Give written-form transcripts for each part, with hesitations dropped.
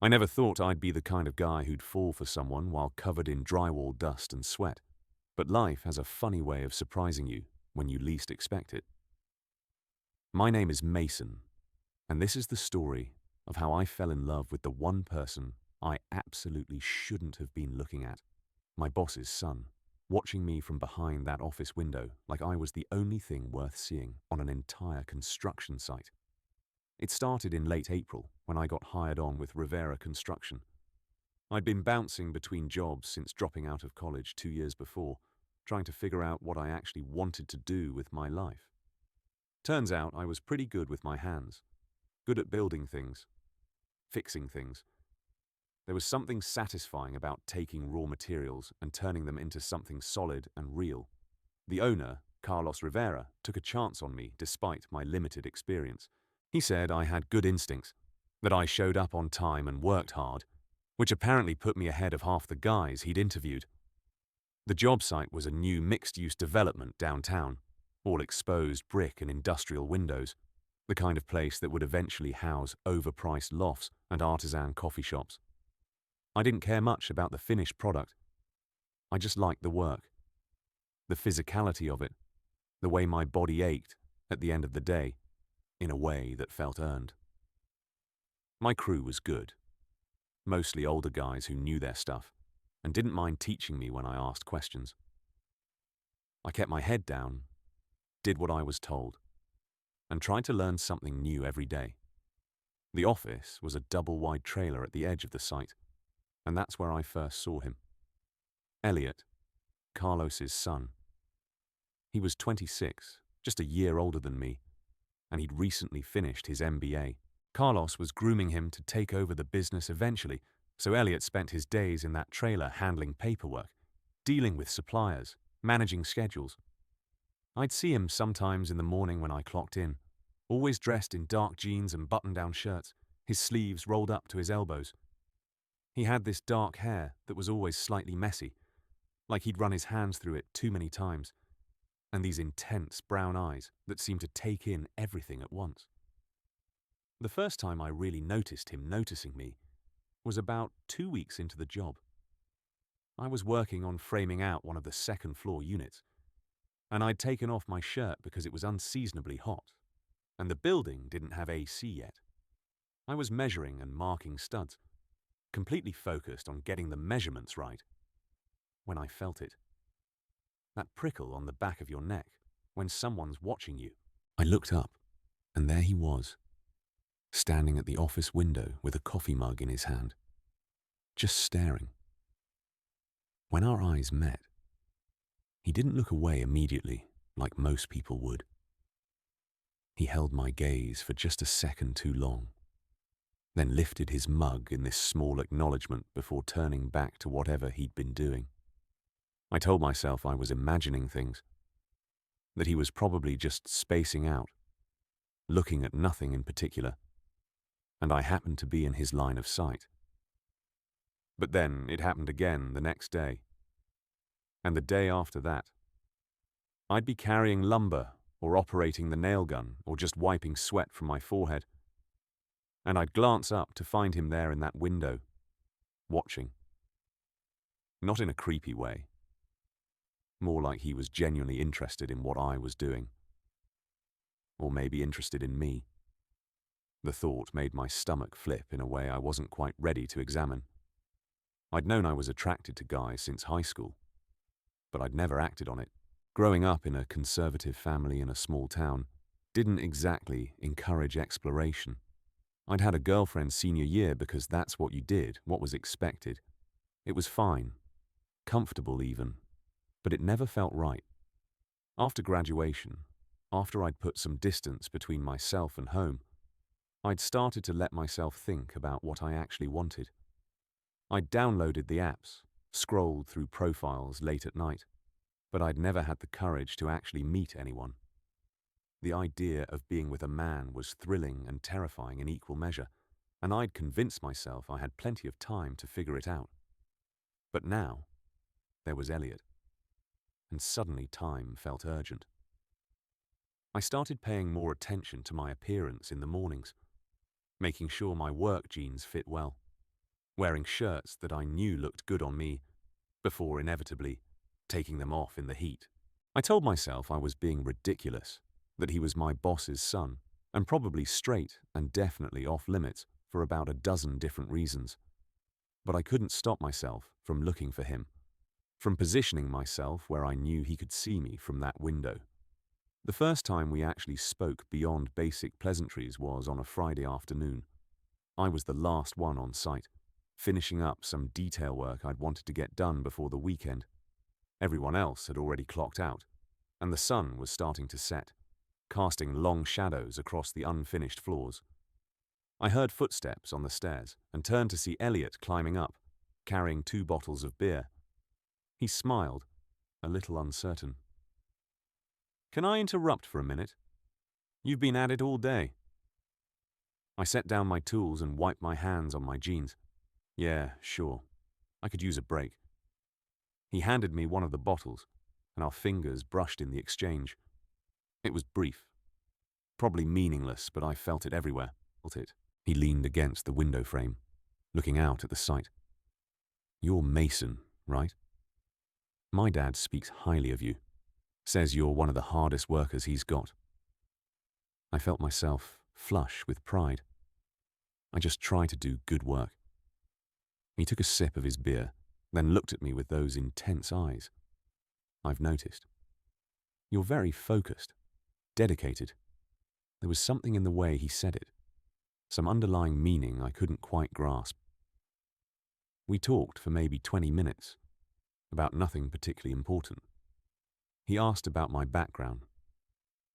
I never thought I'd be the kind of guy who'd fall for someone while covered in drywall dust and sweat. But life has a funny way of surprising you when you least expect it. My name is Mason, and this is the story of how I fell in love with the one person I absolutely shouldn't have been looking at, my boss's son, watching me from behind that office window like I was the only thing worth seeing on an entire construction site. It started in late April when I got hired on with Rivera Construction. I'd been bouncing between jobs since dropping out of college 2 years before, trying to figure out what I actually wanted to do with my life. Turns out I was pretty good with my hands, good at building things, fixing things. There was something satisfying about taking raw materials and turning them into something solid and real. The owner, Carlos Rivera, took a chance on me despite my limited experience. He said I had good instincts, that I showed up on time and worked hard, which apparently put me ahead of half the guys he'd interviewed. The job site was a new mixed-use development downtown, all exposed brick and industrial windows, the kind of place that would eventually house overpriced lofts and artisan coffee shops. I didn't care much about the finished product. I just liked the work, the physicality of it, the way my body ached at the end of the day, in a way that felt earned. My crew was good, mostly older guys who knew their stuff and didn't mind teaching me when I asked questions. I kept my head down, did what I was told, and tried to learn something new every day. The office was a double-wide trailer at the edge of the site, and that's where I first saw him. Elliot, Carlos's son. He was 26, just a year older than me, and he'd recently finished his MBA. Carlos was grooming him to take over the business eventually, so Elliot spent his days in that trailer handling paperwork, dealing with suppliers, managing schedules. I'd see him sometimes in the morning when I clocked in, always dressed in dark jeans and button-down shirts, his sleeves rolled up to his elbows. He had this dark hair that was always slightly messy, like he'd run his hands through it too many times, and these intense brown eyes that seemed to take in everything at once. The first time I really noticed him noticing me was about 2 weeks into the job. I was working on framing out one of the second-floor units, and I'd taken off my shirt because it was unseasonably hot, and the building didn't have AC yet. I was measuring and marking studs, completely focused on getting the measurements right, when I felt it. That prickle on the back of your neck when someone's watching you. I looked up, and there he was, standing at the office window with a coffee mug in his hand, just staring. When our eyes met, he didn't look away immediately, like most people would. He held my gaze for just a second too long, then lifted his mug in this small acknowledgement before turning back to whatever he'd been doing. I told myself I was imagining things, that he was probably just spacing out, looking at nothing in particular, and I happened to be in his line of sight. But then it happened again the next day, and the day after that. I'd be carrying lumber or operating the nail gun or just wiping sweat from my forehead, and I'd glance up to find him there in that window, watching. Not in a creepy way. More like he was genuinely interested in what I was doing. Or maybe interested in me. The thought made my stomach flip in a way I wasn't quite ready to examine. I'd known I was attracted to guys since high school, but I'd never acted on it. Growing up in a conservative family in a small town didn't exactly encourage exploration. I'd had a girlfriend senior year because that's what you did, what was expected. It was fine, comfortable even, but it never felt right. After graduation, after I'd put some distance between myself and home, I'd started to let myself think about what I actually wanted. I'd downloaded the apps, scrolled through profiles late at night, but I'd never had the courage to actually meet anyone. The idea of being with a man was thrilling and terrifying in equal measure, and I'd convinced myself I had plenty of time to figure it out. But now, there was Elliot, and suddenly time felt urgent. I started paying more attention to my appearance in the mornings, making sure my work jeans fit well, wearing shirts that I knew looked good on me, before inevitably taking them off in the heat. I told myself I was being ridiculous, that he was my boss's son, and probably straight and definitely off limits for about a dozen different reasons. But I couldn't stop myself from looking for him, from positioning myself where I knew he could see me from that window. The first time we actually spoke beyond basic pleasantries was on a Friday afternoon. I was the last one on site, finishing up some detail work I'd wanted to get done before the weekend. Everyone else had already clocked out, and the sun was starting to set, casting long shadows across the unfinished floors. I heard footsteps on the stairs and turned to see Elliot climbing up, carrying 2 bottles of beer. He smiled, a little uncertain. "Can I interrupt for a minute? You've been at it all day." I set down my tools and wiped my hands on my jeans. "Yeah, sure. I could use a break." He handed me one of the bottles, and our fingers brushed in the exchange. It was brief. Probably meaningless, but I felt it everywhere. Felt it. He leaned against the window frame, looking out at the site. "You're Mason, right? My dad speaks highly of you. Says you're one of the hardest workers he's got." I felt myself flush with pride. I just try to do good work. He took a sip of his beer, then looked at me with those intense eyes. "I've noticed. You're very focused, dedicated." There was something in the way he said it, some underlying meaning I couldn't quite grasp. We talked for maybe 20 minutes, about nothing particularly important. He asked about my background,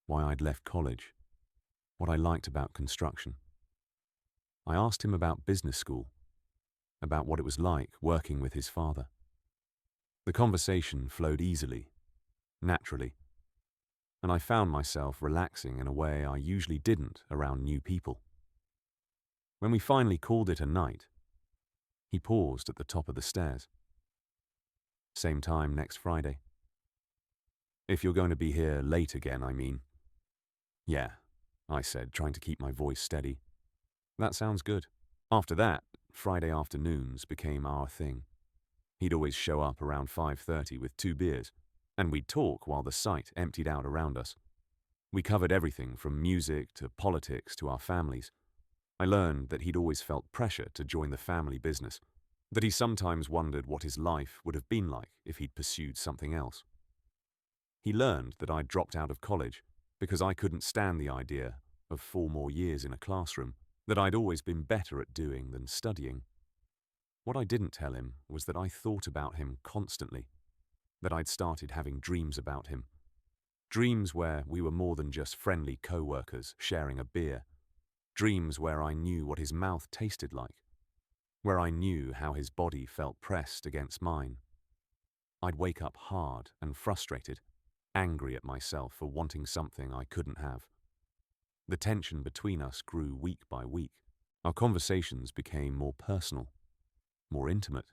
why I'd left college, what I liked about construction. I asked him about business school, about what it was like working with his father. The conversation flowed easily, naturally, and I found myself relaxing in a way I usually didn't around new people. When we finally called it a night, he paused at the top of the stairs. "Same time next Friday. If you're going to be here late again, I mean." "Yeah," I said, trying to keep my voice steady. "That sounds good." After that, Friday afternoons became our thing. He'd always show up around 5:30 with 2 beers, and we'd talk while the site emptied out around us. We covered everything from music to politics to our families. I learned that he'd always felt pressure to join the family business, that he sometimes wondered what his life would have been like if he'd pursued something else. He learned that I'd dropped out of college because I couldn't stand the idea of 4 more years in a classroom, that I'd always been better at doing than studying. What I didn't tell him was that I thought about him constantly, that I'd started having dreams about him. Dreams where we were more than just friendly co-workers sharing a beer. Dreams where I knew what his mouth tasted like, where I knew how his body felt pressed against mine. I'd wake up hard and frustrated, angry at myself for wanting something I couldn't have. The tension between us grew week by week. Our conversations became more personal, more intimate.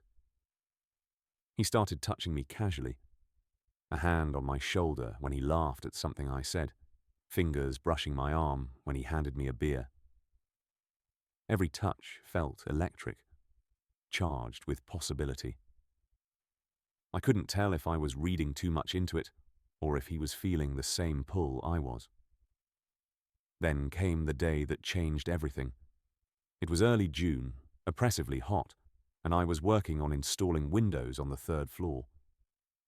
He started touching me casually, a hand on my shoulder when he laughed at something I said, fingers brushing my arm when he handed me a beer. Every touch felt electric, charged with possibility. I couldn't tell if I was reading too much into it, or if he was feeling the same pull I was. Then came the day that changed everything. It was early June, oppressively hot, and I was working on installing windows on the 3rd floor.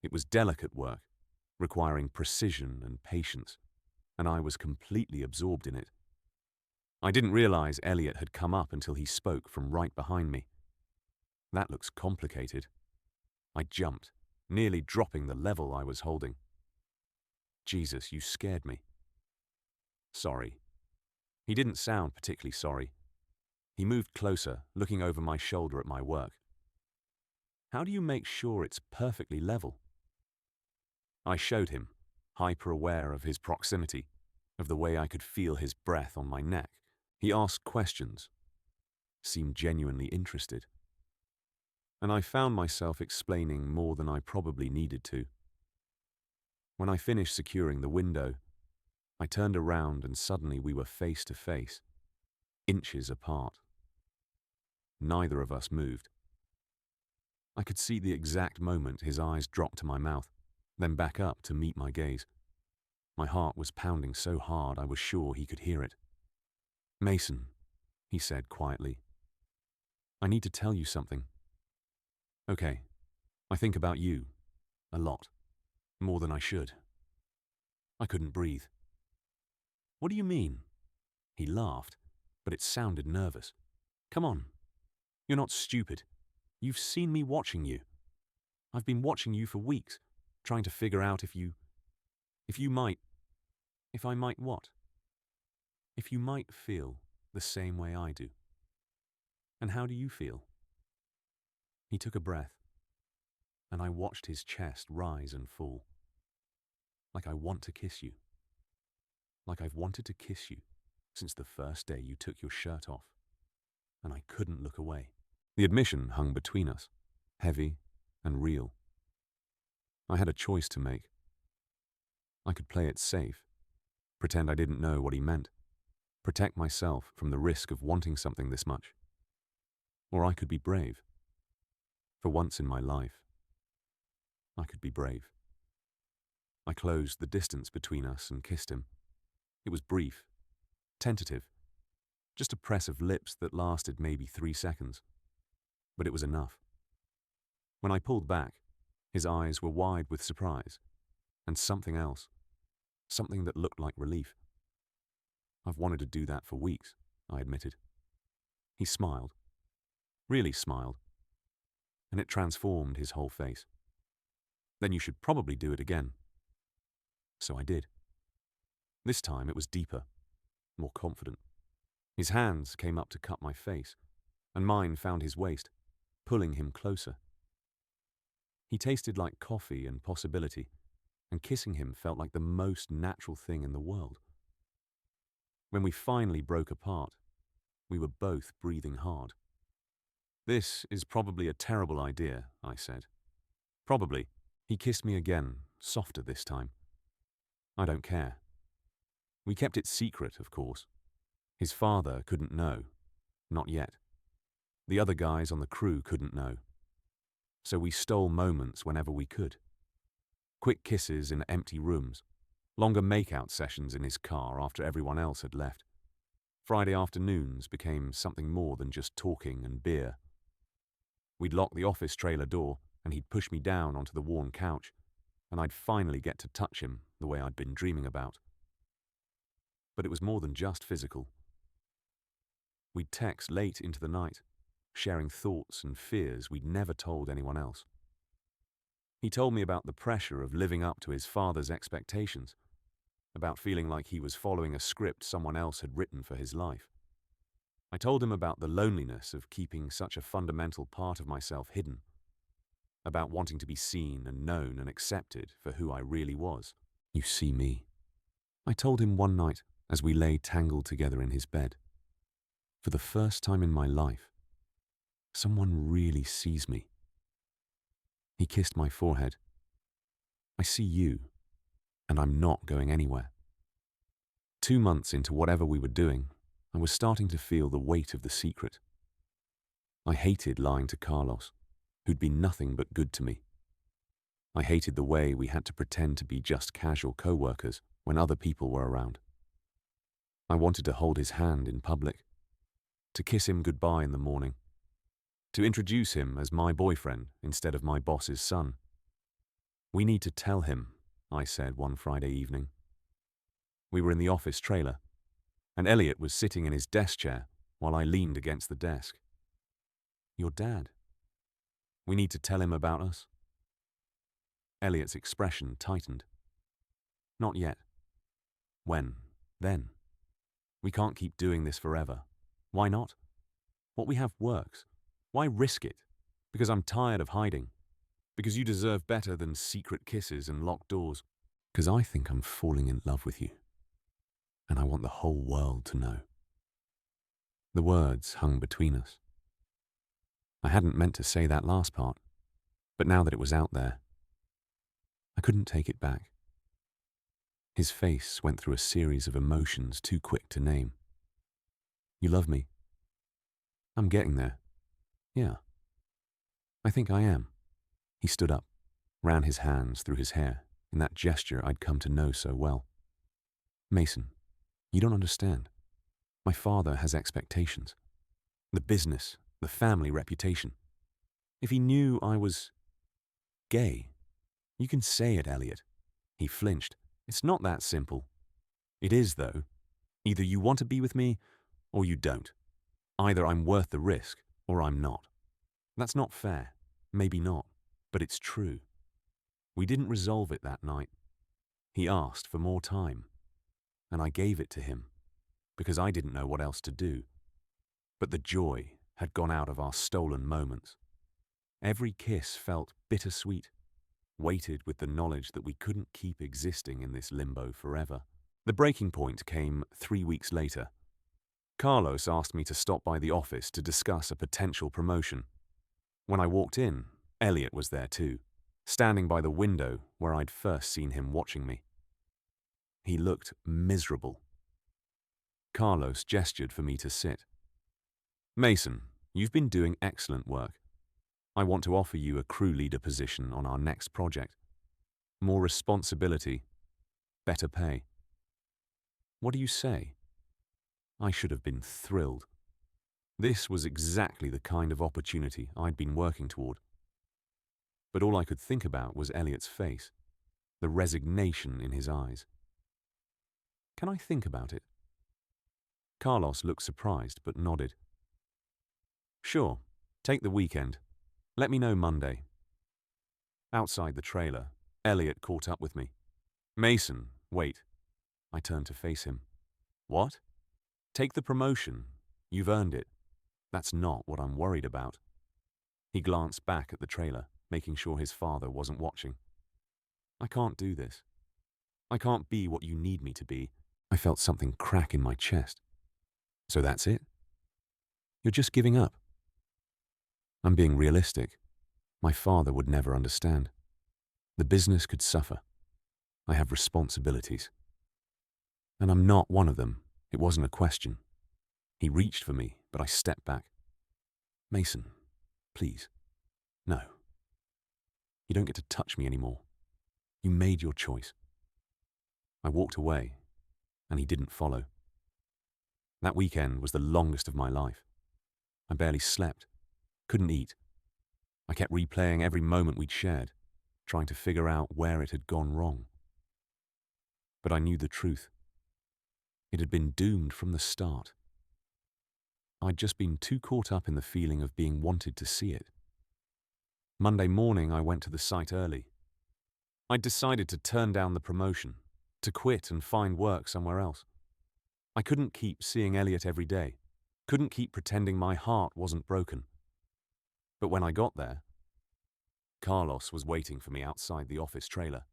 It was delicate work, requiring precision and patience, and I was completely absorbed in it. I didn't realize Elliot had come up until he spoke from right behind me. "That looks complicated." I jumped, nearly dropping the level I was holding. "Jesus, you scared me." "Sorry." He didn't sound particularly sorry. He moved closer, looking over my shoulder at my work. "How do you make sure it's perfectly level?" I showed him, hyper-aware of his proximity, of the way I could feel his breath on my neck. He asked questions, seemed genuinely interested. And I found myself explaining more than I probably needed to. When I finished securing the window, I turned around and suddenly we were face to face, inches apart. neither of us moved. I could see the exact moment his eyes dropped to my mouth, then back up to meet my gaze. My heart was pounding so hard I was sure he could hear it. "Mason," he said quietly, "I need to tell you something." "Okay, I think about you. A lot. More than I should." I couldn't breathe. "What do you mean?" He laughed, but it sounded nervous. "Come on. You're not stupid. You've seen me watching you. I've been watching you for weeks, trying to figure out if I might what? If you might feel the same way I do. And how do you feel?" He took a breath, and I watched his chest rise and fall. "Like I want to kiss you. Like I've wanted to kiss you since the first day you took your shirt off." And I couldn't look away. The admission hung between us, heavy and real. I had a choice to make. I could play it safe, pretend I didn't know what he meant, protect myself from the risk of wanting something this much. Or I could be brave. For once in my life, I could be brave. I closed the distance between us and kissed him. It was brief, tentative, just a press of lips that lasted maybe 3 seconds. But it was enough. When I pulled back, his eyes were wide with surprise, and something else, something that looked like relief. "I've wanted to do that for weeks," I admitted. He smiled, really smiled, and it transformed his whole face. "Then you should probably do it again." So I did. This time it was deeper, more confident. His hands came up to cup my face, and mine found his waist, pulling him closer. He tasted like coffee and possibility, and kissing him felt like the most natural thing in the world. When we finally broke apart, we were both breathing hard. "This is probably a terrible idea," I said. "Probably." He kissed me again, softer this time. "I don't care." We kept it secret, of course. His father couldn't know. Not yet. The other guys on the crew couldn't know. So we stole moments whenever we could. Quick kisses in empty rooms, longer make-out sessions in his car after everyone else had left. Friday afternoons became something more than just talking and beer. We'd lock the office trailer door, and he'd push me down onto the worn couch, and I'd finally get to touch him the way I'd been dreaming about. But it was more than just physical. We'd text late into the night, sharing thoughts and fears we'd never told anyone else. He told me about the pressure of living up to his father's expectations, about feeling like he was following a script someone else had written for his life. I told him about the loneliness of keeping such a fundamental part of myself hidden, about wanting to be seen and known and accepted for who I really was. "You see me," I told him one night as we lay tangled together in his bed. "For the first time in my life, someone really sees me." He kissed my forehead. "I see you, and I'm not going anywhere." 2 months into whatever we were doing, I was starting to feel the weight of the secret. I hated lying to Carlos, who'd been nothing but good to me. I hated the way we had to pretend to be just casual co-workers when other people were around. I wanted to hold his hand in public, to kiss him goodbye in the morning, to introduce him as my boyfriend instead of my boss's son. "We need to tell him," I said one Friday evening. We were in the office trailer, and Elliot was sitting in his desk chair while I leaned against the desk. "Your dad. We need to tell him about us." Elliot's expression tightened. "Not yet." "When? Then? We can't keep doing this forever." "Why not? What we have works. Why risk it? Because I'm tired of hiding. Because you deserve better than secret kisses and locked doors. Because I think I'm falling in love with you. And I want the whole world to know." The words hung between us. I hadn't meant to say that last part, but now that it was out there, I couldn't take it back. His face went through a series of emotions too quick to name. "You love me." "I'm getting there. Yeah, I think I am. He stood up, ran his hands through his hair in that gesture I'd come to know so well. Mason, you don't understand. My father has expectations. The business, the family reputation. If he knew I was gay, you can say it, Elliot. He flinched. It's not that simple. It is, though. Either you want to be with me, or you don't. Either I'm worth the risk, or I'm not. That's not fair. Maybe not. But it's true. We didn't resolve it that night. He asked for more time, and I gave it to him, because I didn't know what else to do. But the joy had gone out of our stolen moments. Every kiss felt bittersweet, weighted with the knowledge that we couldn't keep existing in this limbo forever. The breaking point came 3 weeks later. Carlos asked me to stop by the office to discuss a potential promotion. When I walked in, Elliot was there too, standing by the window where I'd first seen him watching me. He looked miserable. Carlos gestured for me to sit. Mason, you've been doing excellent work. I want to offer you a crew leader position on our next project. More responsibility, better pay. What do you say? I should have been thrilled. This was exactly the kind of opportunity I'd been working toward. But all I could think about was Elliot's face, the resignation in his eyes. Can I think about it? Carlos looked surprised but nodded. Sure, take the weekend. Let me know Monday. Outside the trailer, Elliot caught up with me. Mason, wait. I turned to face him. What? Take the promotion. You've earned it. That's not what I'm worried about. He glanced back at the trailer, making sure his father wasn't watching. I can't do this. I can't be what you need me to be. I felt something crack in my chest. So that's it? You're just giving up? I'm being realistic. My father would never understand. The business could suffer. I have responsibilities. And I'm not one of them. It wasn't a question. He reached for me, but I stepped back. Mason, please. No. You don't get to touch me anymore. You made your choice. I walked away, and he didn't follow. That weekend was the longest of my life. I barely slept, couldn't eat. I kept replaying every moment we'd shared, trying to figure out where it had gone wrong. But I knew the truth. It had been doomed from the start. I'd just been too caught up in the feeling of being wanted to see it. Monday morning, I went to the site early. I'd decided to turn down the promotion, to quit and find work somewhere else. I couldn't keep seeing Elliot every day, couldn't keep pretending my heart wasn't broken. But when I got there, Carlos was waiting for me outside the office trailer,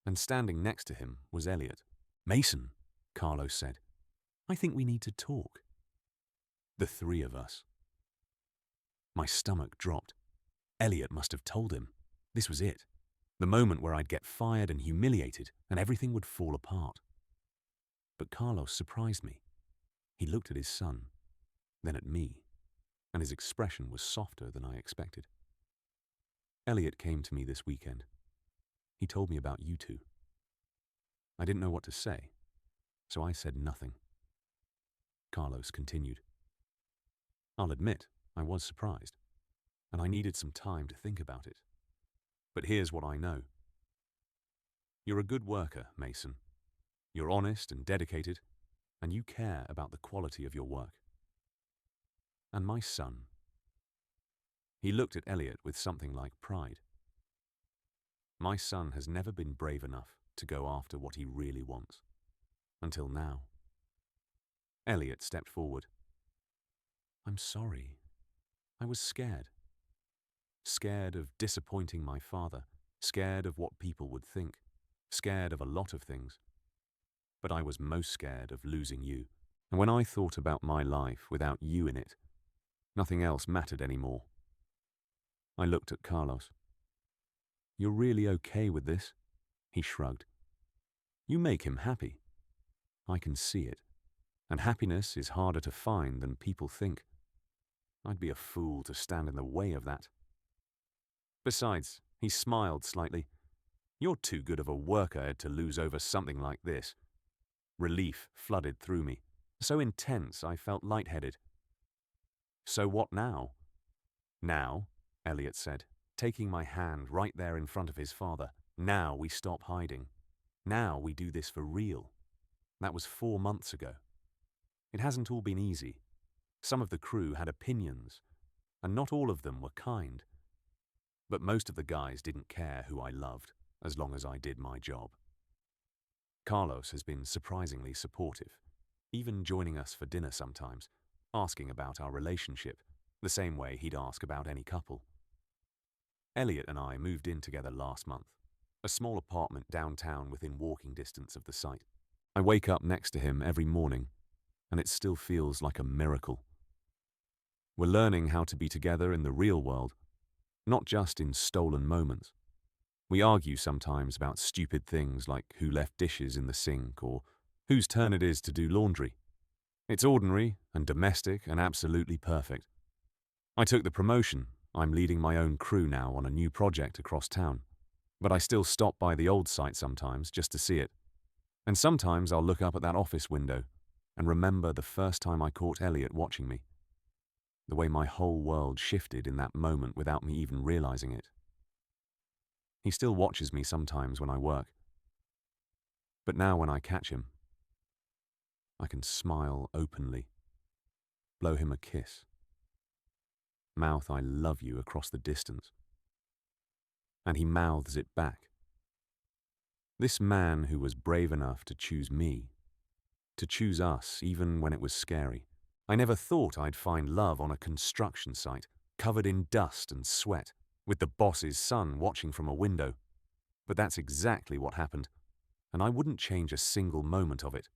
and standing next to him was Elliot. Mason, Carlos said, I think we need to talk. The three of us. My stomach dropped. Elliot must have told him. This was it. The moment where I'd get fired and humiliated and everything would fall apart. But Carlos surprised me. He looked at his son, then at me, and his expression was softer than I expected. Elliot came to me this weekend. He told me about you two. I didn't know what to say, so I said nothing. Carlos continued. I'll admit, I was surprised, and I needed some time to think about it. But here's what I know. You're a good worker, Mason. You're honest and dedicated, and you care about the quality of your work. And my son. He looked at Elliot with something like pride. My son has never been brave enough to go after what he really wants. Until now. Elliot stepped forward. I'm sorry. I was scared. Scared of disappointing my father, scared of what people would think, scared of a lot of things. But I was most scared of losing you. And when I thought about my life without you in it, nothing else mattered anymore. I looked at Carlos. You're really okay with this? He shrugged. You make him happy. I can see it. And happiness is harder to find than people think. I'd be a fool to stand in the way of that. Besides, he smiled slightly. You're too good of a worker, Ed, to lose over something like this. Relief flooded through me, so intense I felt lightheaded. So what now? Now, Elliot said, taking my hand right there in front of his father. Now we stop hiding. Now we do this for real. That was 4 months ago. It hasn't all been easy. Some of the crew had opinions, and not all of them were kind. But most of the guys didn't care who I loved, as long as I did my job. Carlos has been surprisingly supportive, even joining us for dinner sometimes, asking about our relationship, the same way he'd ask about any couple. Elliot and I moved in together last month, a small apartment downtown within walking distance of the site. I wake up next to him every morning, and it still feels like a miracle. We're learning how to be together in the real world, not just in stolen moments. We argue sometimes about stupid things like who left dishes in the sink or whose turn it is to do laundry. It's ordinary and domestic and absolutely perfect. I took the promotion. I'm leading my own crew now on a new project across town. But I still stop by the old site sometimes just to see it. And sometimes I'll look up at that office window and remember the first time I caught Elliot watching me. The way my whole world shifted in that moment without me even realizing it. He still watches me sometimes when I work. But now when I catch him, I can smile openly, blow him a kiss, mouth "I love you" across the distance. And he mouths it back. This man who was brave enough to choose me, to choose us even when it was scary. I never thought I'd find love on a construction site, covered in dust and sweat, with the boss's son watching from a window. But that's exactly what happened, and I wouldn't change a single moment of it.